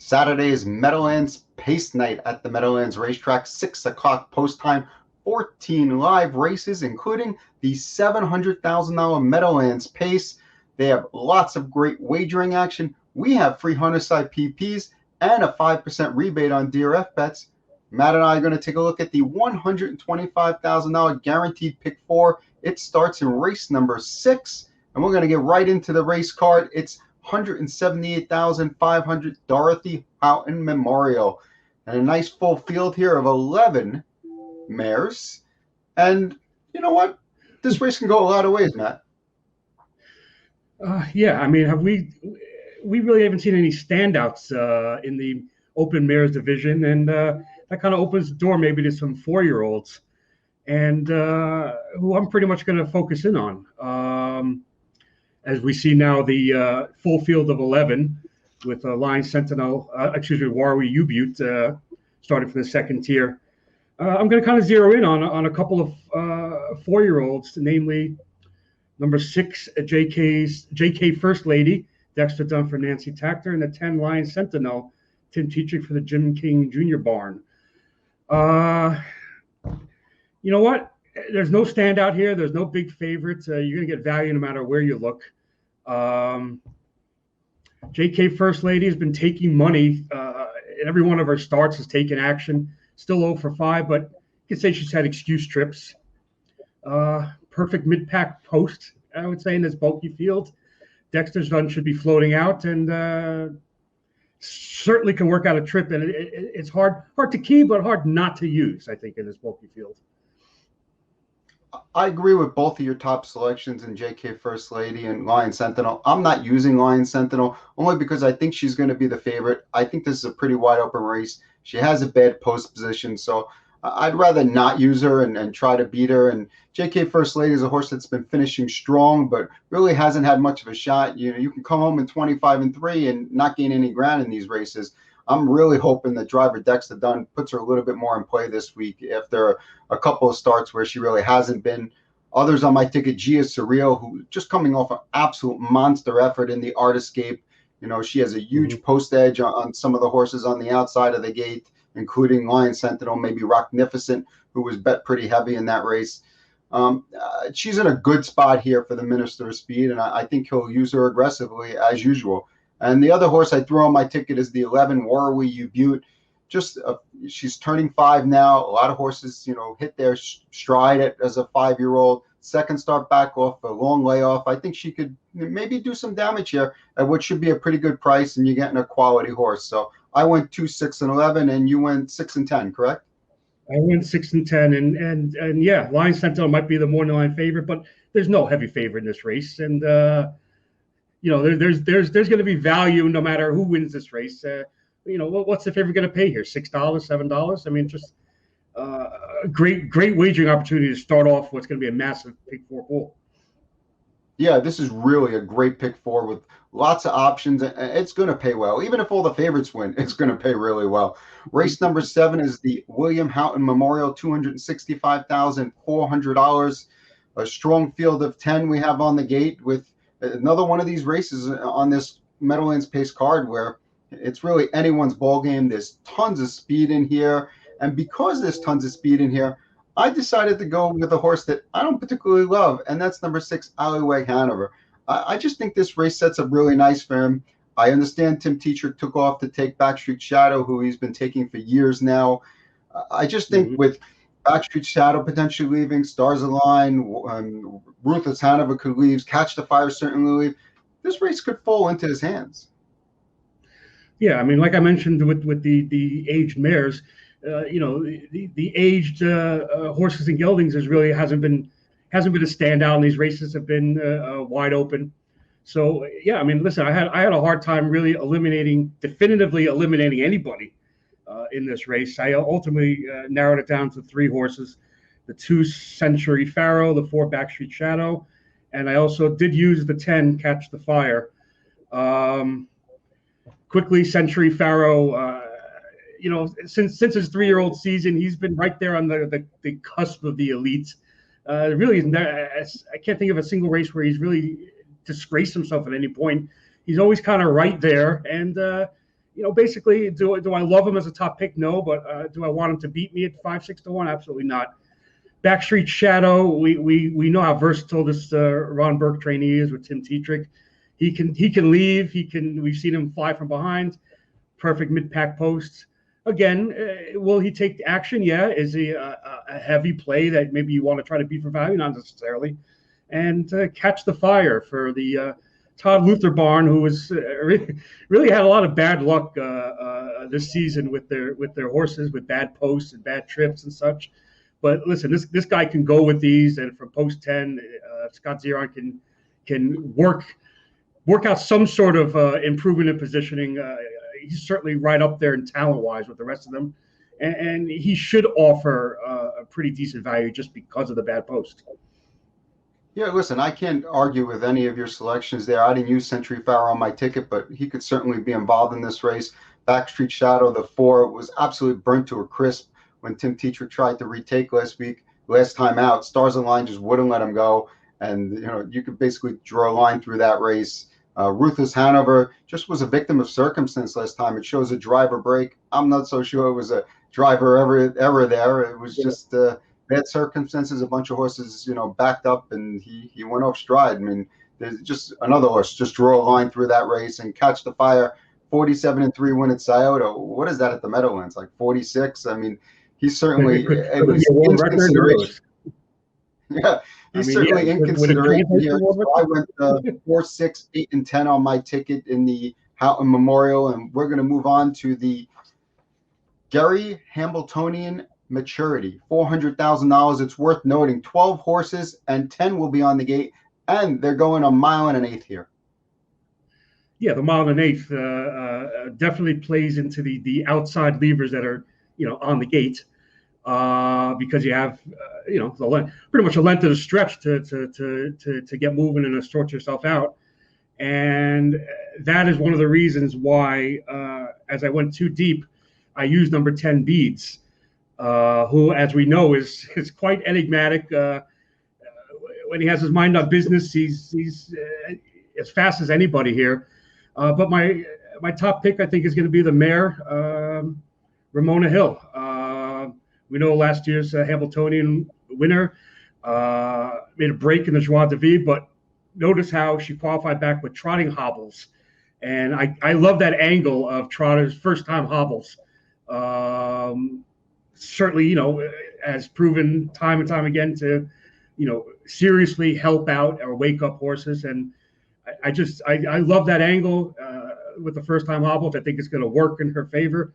Saturday is Meadowlands Pace Night at the Meadowlands Racetrack, 6 o'clock post time. 14 live races, including the $700,000 Meadowlands Pace. They have lots of great wagering action. We have free Hunter side PPs and a 5% rebate on DRF Bets. Matt and I are going to take a look at the $125,000 guaranteed pick 4. It starts in race number 6, and we're going to get right into the race card. It's 178,500 Dorothy Haughton Memorial, and a nice full field here of 11 mares. And you know what? This race can go a lot of ways, Matt. Yeah, I mean, we really haven't seen any standouts in the open mares division, and that kind of opens the door maybe to some 4-year-olds, and who I'm pretty much going to focus in on. As we see now, the full field of 11 with Lion Sentinel, Warwi U-Butte starting for the second tier. I'm going to kind of zero in on a couple of 4-year-olds, namely number 6, JK First Lady, Dexter Dunn for Nancy Tactor, and the 10 Lion Sentinel, Tim Teaching for the Jim King Jr. barn. You know what? There's no standout here. There's no big favorites. You're going to get value no matter where you look. JK First Lady has been taking money. Every one of her starts has taken action. Still 0 for 5, but you can say she's had excuse trips. Perfect mid-pack post, I would say, in this bulky field. Dexter's Dunn should be floating out, and certainly can work out a trip. And it's hard to key, but hard not to use, I think, in this bulky field. I agree with both of your top selections in JK First Lady and Lion Sentinel. I'm not using Lion Sentinel only because I think she's going to be the favorite. I think this is a pretty wide open race. She has a bad post position, so I'd rather not use her and try to beat her. And JK First Lady is a horse that's been finishing strong, but really hasn't had much of a shot. You know, you can come home in 25-3 and not gain any ground in these races. I'm really hoping that driver Dexter Dunn puts her a little bit more in play this week after a couple of starts where she really hasn't been. Others on my ticket, Gia Surreal, who just coming off an absolute monster effort in the Art Escape. You know, she has a huge post edge on some of the horses on the outside of the gate, including Lion Sentinel, maybe Rocknificent, who was bet pretty heavy in that race. She's in a good spot here for the Minister of Speed, and I think he'll use her aggressively as usual. And the other horse I threw on my ticket is the 11 Warwi U-Butte. She's turning 5 now. A lot of horses, you know, hit their stride as a 5-year-old. Second start back off a long layoff. I think she could maybe do some damage here at what should be a pretty good price, and you're getting a quality horse. So I went 2, 6, and 11, and you went 6 and 10, correct? I went 6 and 10, and yeah, Lion Sentinel might be the morning line favorite, but there's no heavy favorite in this race, and you know, there's going to be value no matter who wins this race. You know, what's the favorite going to pay here? $6, $7? I mean, just great wagering opportunity to start off what's going to be a massive pick 4 pool. Yeah, this is really a great pick 4 with lots of options. It's going to pay well. Even if all the favorites win, it's going to pay really well. Race number 7 is the William Haughton Memorial, $265,400. A strong field of 10 we have on the gate, with another one of these races on this Meadowlands Pace card where it's really anyone's ball game. There's tons of speed in here. And because there's tons of speed in here, I decided to go with a horse that I don't particularly love, and that's number 6, Alleyway Hanover. I just think this race sets up really nice for him. I understand Tim Teachrick took off to take Backstreet Shadow, who he's been taking for years now. I just think with Backstreet Shadow potentially leaving, Stars Align, Ruthless Hanover could leave, Catch the Fire certainly leave. This race could fall into his hands. Yeah, I mean, like I mentioned with the aged mares, you know, the aged horses and geldings hasn't been a standout, and these races have been wide open. So yeah, I mean, listen, I had a hard time really definitively eliminating anybody in this race. I ultimately narrowed it down to 3 horses: the 2 Century Pharaoh, the 4 Backstreet Shadow, and I also did use the 10 Catch the Fire. Quickly, Century Pharaoh, you know, since his 3-year-old season, he's been right there on the cusp of the elite. Really, I can't think of a single race where he's really disgraced himself at any point. He's always kind of right there, and basically, do I love him as a top pick? No, but do I want him to beat me at 5-6-1? Absolutely not. Backstreet Shadow, we know how versatile this Ron Burke trainee is with Tim Tetrick. He can leave. We've seen him fly from behind. Perfect mid-pack posts. Again, will he take action? Yeah. Is he a heavy play that maybe you want to try to beat for value? Not necessarily. And catch the fire for the Todd Luther barn, who was really had a lot of bad luck this season with their horses, with bad posts and bad trips and such. But listen, this guy can go with these, and from post 10, Scott Zeron can work out some sort of improvement in positioning. He's certainly right up there in talent-wise with the rest of them, and he should offer a pretty decent value just because of the bad post. Yeah, listen, I can't argue with any of your selections there. I didn't use Century Farrow on my ticket, but he could certainly be involved in this race. Backstreet Shadow, the 4, was absolutely burnt to a crisp when Tim Tetrick tried to retake last time out. Stars Align just wouldn't let him go, and you could basically draw a line through that race. Ruthless Hanover just was a victim of circumstance last time. It shows a driver break. I'm not so sure it was a driver ever there. It was just bad circumstances. A bunch of horses, backed up, and he went off stride. I mean, there's just another horse just draw a line through that race and catch the fire. 47-3 win at Scioto. What is that at the Meadowlands? Like 46? I mean, he's certainly it was in consideration. Yeah. He's certainly in consideration here. So I went 4, 6, 8, and 10 on my ticket in the Haughton Memorial, and we're going to move on to the Gary Hambletonian Maturity, $400,000. It's worth noting 12 horses and 10 will be on the gate, and they're going a mile and an eighth here. Yeah, the mile and an eighth definitely plays into the outside levers that are on the gate. Because you have, pretty much a length of the stretch to get moving and to sort yourself out. And that is one of the reasons why, as I went too deep, I used number 10 Beads, who, as we know, is quite enigmatic. When he has his mind on business, he's as fast as anybody here. But my top pick, I think, is going to be the mare, Ramona Hill. We know last year's Hambletonian winner made a break in the Joie de Vivre, but notice how she qualified back with trotting hobbles. And I love that angle of trotters' first-time hobbles. Certainly, has proven time and time again to, seriously help out or wake up horses. And I love that angle with the first-time hobbles. I think it's going to work in her favor.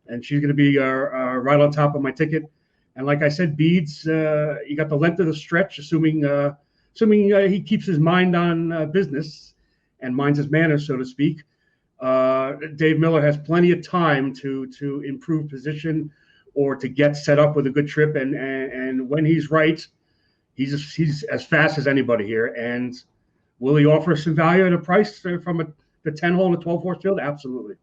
And she's going to be right on top of my ticket. And like I said, Beads, you got the length of the stretch, assuming he keeps his mind on business and minds his manners, so to speak. Dave Miller has plenty of time to improve position or to get set up with a good trip. And when he's right, he's as fast as anybody here. And will he offer some value at a price from the 10-hole and the 12-horse field? Absolutely.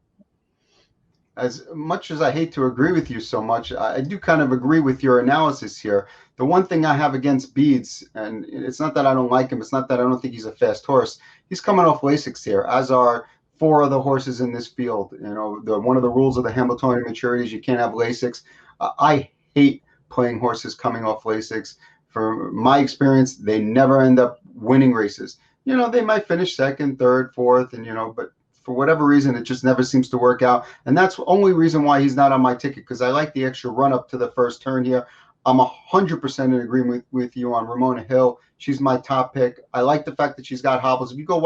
As much as I hate to agree with you so much, I do kind of agree with your analysis here. The one thing I have against Beads, and it's not that I don't like him, it's not that I don't think he's a fast horse. He's coming off Lasix here, as are 4 other horses in this field. One of the rules of the Hambletonian Maturity is you can't have Lasix. I hate playing horses coming off Lasix. From my experience, they never end up winning races. They might finish second, third, fourth, and but for whatever reason, it just never seems to work out. And that's the only reason why he's not on my ticket, because I like the extra run up to the first turn here. I'm 100% in agreement with you on Ramona Hill. She's my top pick. I like the fact that she's got hobbles. If you go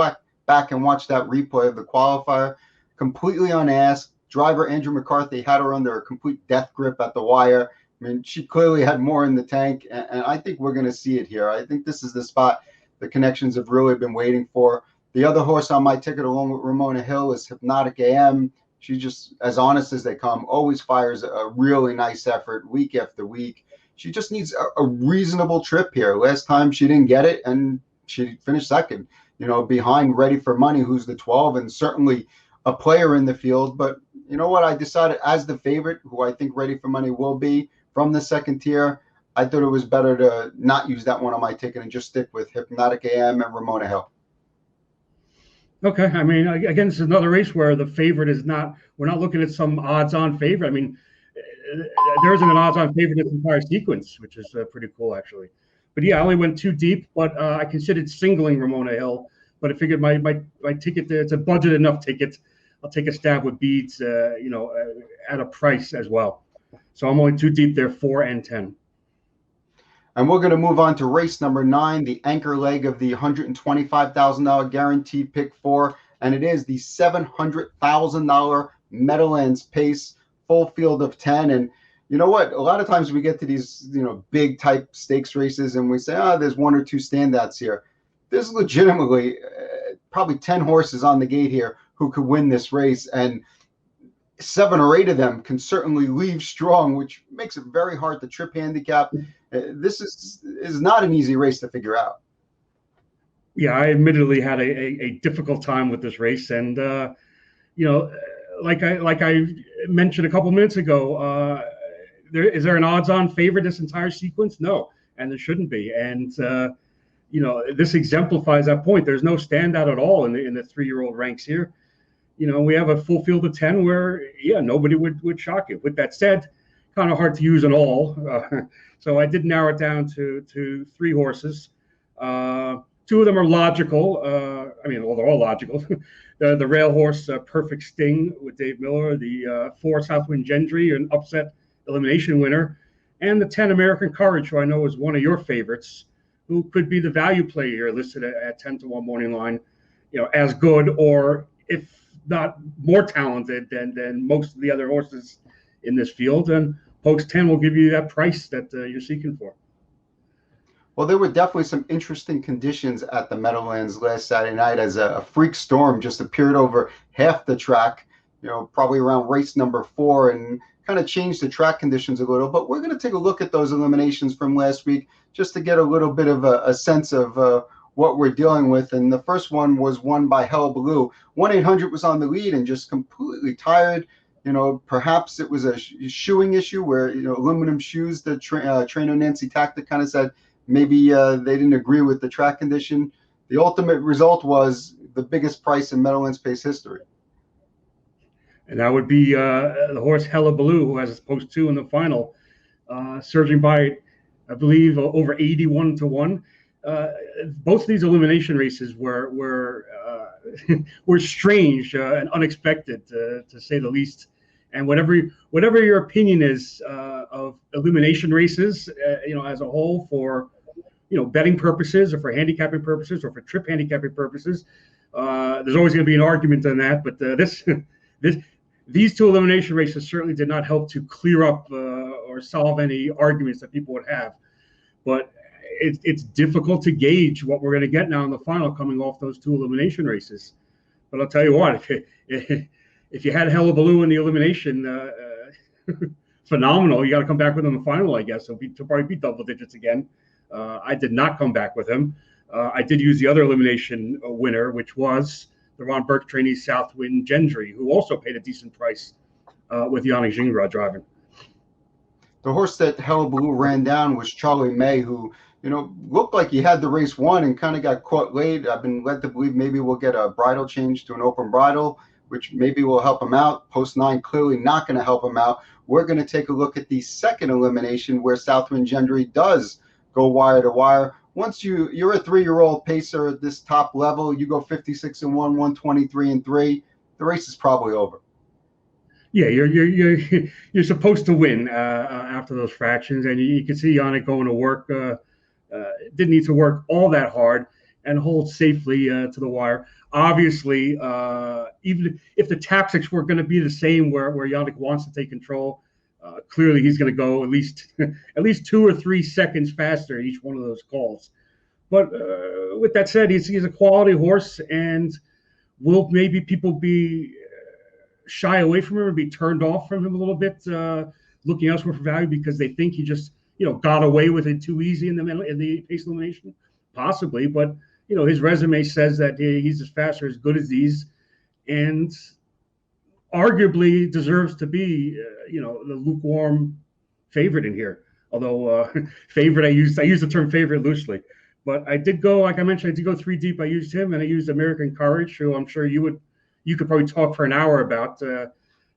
back and watch that replay of the qualifier, completely unasked, driver Andrew McCarthy had her under a complete death grip at the wire. I mean, she clearly had more in the tank, and I think we're going to see it here. I think this is the spot the connections have really been waiting for. The other horse on my ticket along with Ramona Hill is Hypnotic AM. She just, as honest as they come, always fires a really nice effort week after week. She just needs a reasonable trip here. Last time she didn't get it, and she finished second, behind Ready for Money, who's the 12, and certainly a player in the field. But you know what? I decided as the favorite, who I think Ready for Money will be from the second tier, I thought it was better to not use that one on my ticket and just stick with Hypnotic AM and Ramona Hill. Okay, I mean, again, this is another race where the favorite is not. We're not looking at some odds-on favorite. I mean, there isn't an odds-on favorite in this entire sequence, which is pretty cool, actually. But yeah, I only went too deep, but I considered singling Ramona Hill. But I figured my ticket there, it's a budget enough ticket. I'll take a stab with beads, at a price as well. So I'm only too deep there, 4 and 10. And we're going to move on to race number 9, the anchor leg of the $125,000 guaranteed pick 4. And it is the $700,000 Meadowlands pace, full field of 10. And you know what? A lot of times we get to these, big type stakes races and we say, there's one or two standouts here. There's legitimately probably 10 horses on the gate here who could win this race. And 7 or 8 of them can certainly leave strong, which makes it very hard to trip handicap. This is not an easy race to figure out. Yeah, I admittedly had a difficult time with this race, and like I mentioned a couple minutes ago, is there an odds-on favorite this entire sequence? No, and there shouldn't be. And this exemplifies that point. There's no standout at all in the 3-year-old ranks here. We have a full field of 10 where, nobody would shock you. With that said, kind of hard to use in all. So I did narrow it down to 3 horses. 2 of them are logical. They're all logical. the rail horse, Perfect Sting with Dave Miller, the 4 Southwind Gendry, an upset elimination winner, and the 10 American Courage, who I know is one of your favorites, who could be the value play here, listed at 10-1 morning line, as good or if not more talented than most of the other horses in this field. And Post 10 will give you that price that you're seeking for. Well, there were definitely some interesting conditions at the Meadowlands last Saturday night as a freak storm just appeared over half the track, probably around race number 4, and kind of changed the track conditions a little. But we're going to take a look at those eliminations from last week just to get a little bit of a sense of what we're dealing with. And the first one was won by Hell Blue. 1-800 was on the lead and just completely tired. Perhaps it was a shoeing issue where, aluminum shoes, the trainer Nancy Tactic kind of said maybe they didn't agree with the track condition. The ultimate result was the biggest price in Meadowlands pace history. And that would be the horse Hella Blue, who has post 2 in the final, surging by, I believe, over 81-1. Both of these elimination races were strange and unexpected, to say the least. And whatever your opinion is of elimination races, as a whole, for betting purposes or for handicapping purposes or for trip handicapping purposes, there's always going to be an argument on that. But these 2 elimination races certainly did not help to clear up or solve any arguments that people would have. But it's difficult to gauge what we're going to get now in the final coming off those 2 elimination races. But I'll tell you what, if you had Hullabaloo in the elimination, phenomenal. You got to come back with him in the final, I guess. He'll probably be double digits again. I did not come back with him. I did use the other elimination winner, which was the Ron Burke trainee Southwind Gendry, who also paid a decent price with Yannick Gingras driving. The horse that Hullabaloo ran down was Charlie May, who looked like he had the race won and kind of got caught late. I've been led to believe maybe we'll get a bridle change to an open bridle, which maybe will help him out. Post 9 clearly not going to help him out. We're going to take a look at the second elimination where Southwind Gendry does go wire to wire. Once you're a 3-year-old pacer at this top level, you go 56-1, 123-3, the race is probably over. Yeah, you're supposed to win after those fractions, and you can see Yannick going to work. Didn't need to work all that hard and hold safely to the wire. Obviously, even if the tactics were going to be the same, where Yannick wants to take control, clearly he's going to go at least 2 or 3 seconds faster each one of those calls. But with that said, he's a quality horse, and will maybe people be shy away from him or be turned off from him a little bit, looking elsewhere for value because they think he just got away with it too easy in the pace elimination? Possibly, but his resume says that he's as fast or as good as these, and arguably deserves to be the lukewarm favorite in here. Although favorite, I use the term favorite loosely, But I did go, like I mentioned, I did go 3 deep. I used him, and I used American Courage, who I'm sure you could probably talk for an hour about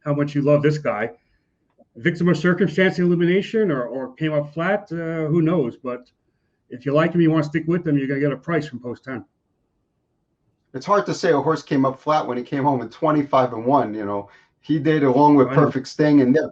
how much you love this guy. Victim of circumstance elimination, or came up flat, who knows? But if you like him, you want to stick with him, you're going to get a price from post 10. It's hard to say a horse came up flat when he came home at 25-1. You know, he did along with Perfect Sting, and they're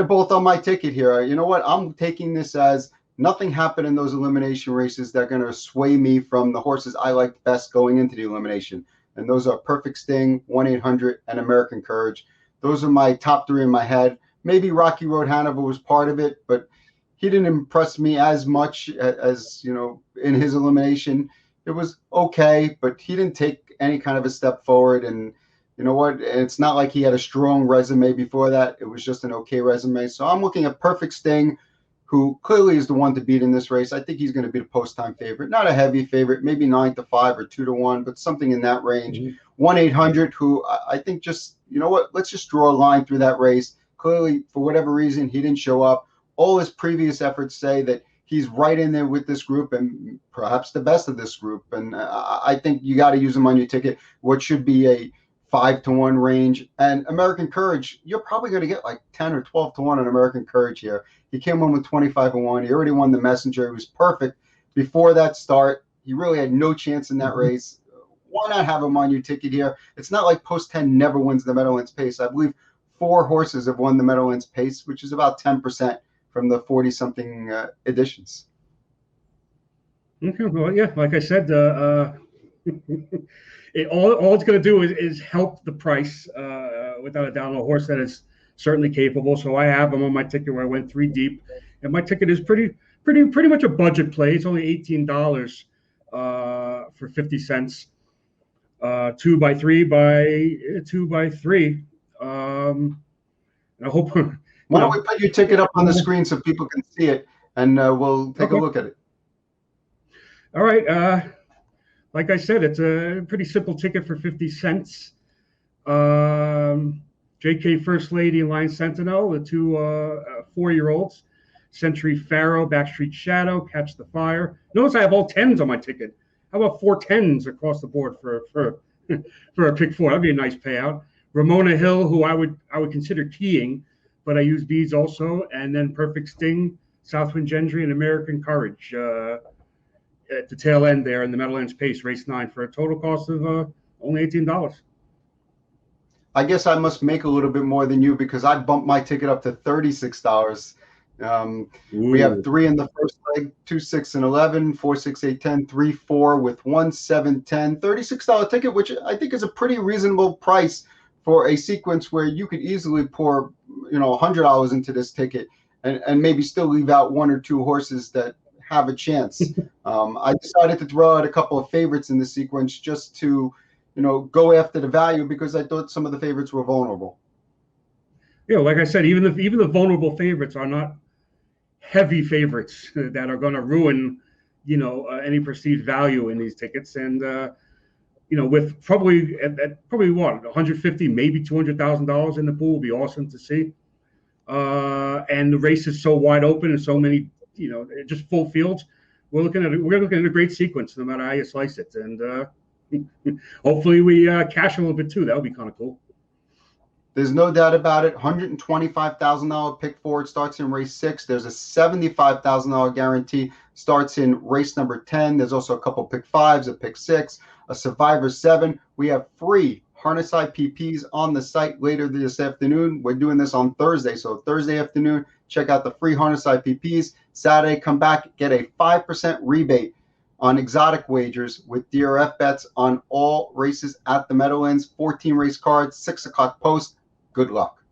both on my ticket here. You know what? I'm taking this as nothing happened in those elimination races that are going to sway me from the horses I liked best going into the elimination. And those are Perfect Sting, 1-800, and American Courage. Those are my top 3 in my head. Maybe Rocky Road Hanover was part of it, but he didn't impress me as much as, you know, in his elimination. It was okay, but he didn't take any kind of a step forward. And you know what? It's not like he had a strong resume before that. It was just an okay resume. So I'm looking at Perfect Sting, who clearly is the one to beat in this race. I think he's going to be the post-time favorite. Not a heavy favorite, maybe 9-5 or 2-1, but something in that range. 1-800, who I think just, you know what? Let's just draw a line through that race. Clearly, for whatever reason, he didn't show up. All his previous efforts say that he's right in there with this group and perhaps the best of this group. And I think you got to use him on your ticket. What should be a 5-1 range. And American Courage, you're probably going to get like 10 or 12-1 on American Courage here. He came in with 25-1. He already won the Messenger. He was perfect before that start. He really had no chance in that race. Why not have him on your ticket here? It's not like post 10 never wins the Meadowlands Pace. I believe 4 horses have won the Meadowlands Pace, which is about 10% from the 40-something editions. Okay, well, yeah, like I said, all it's going to do is help the price, without a doubt. A horse that is certainly capable. So I have him on my ticket where I went 3 deep, and my ticket is pretty much a budget play. It's only $18 for 50 cents. 2x3 by 2x3. I hope. Why don't we put your ticket up on the screen so people can see it, and we'll take a look at it. All right. Like I said, it's a pretty simple ticket for 50 cents. JK First Lady and Lion Sentinel, the 2 4-year-olds. Century Pharaoh, Backstreet Shadow, Catch the Fire. Notice I have all 10s on my ticket. How about 4 10s across the board for a pick 4? That'd be a nice payout. Ramona Hill, who I would consider keying, but I use beads also, and then Perfect Sting, Southwind Gentry, and American Courage at the tail end there in the Meadowlands Pace, race 9, for a total cost of only $18. I guess I must make a little bit more than you because I bumped my ticket up to $36. We have 3 in the first leg, 2, 6, and 11, 4, 6, 8, 10, 3, 4 with 1, 7, 10, $36 ticket, which I think is a pretty reasonable price for a sequence where you could easily pour, you know, $100 into this ticket and maybe still leave out 1 or 2 horses that have a chance. I decided to throw out a couple of favorites in the sequence just to, you know, go after the value because I thought some of the favorites were vulnerable. Yeah, like I said, even the vulnerable favorites are not heavy favorites that are going to ruin, you know, any perceived value in these tickets. And you know, with probably what, 150, maybe $200,000 in the pool would be awesome to see. And the race is so wide open and so many, you know, just full fields. We're looking at a great sequence, no matter how you slice it. And hopefully we cash a little bit too. That would be kind of cool. There's no doubt about it. $125,000 pick 4 starts in race 6. There's a $75,000 guarantee starts in race number 10. There's also a couple pick 5s, a pick 6, a Survivor 7. We have free harness IPPs on the site later this afternoon. We're doing this on Thursday, so Thursday afternoon, check out the free harness IPPs. Saturday, come back, get a 5% rebate on exotic wagers with DRF Bets on all races at the Meadowlands. 14 race cards, 6 o'clock post. Good luck.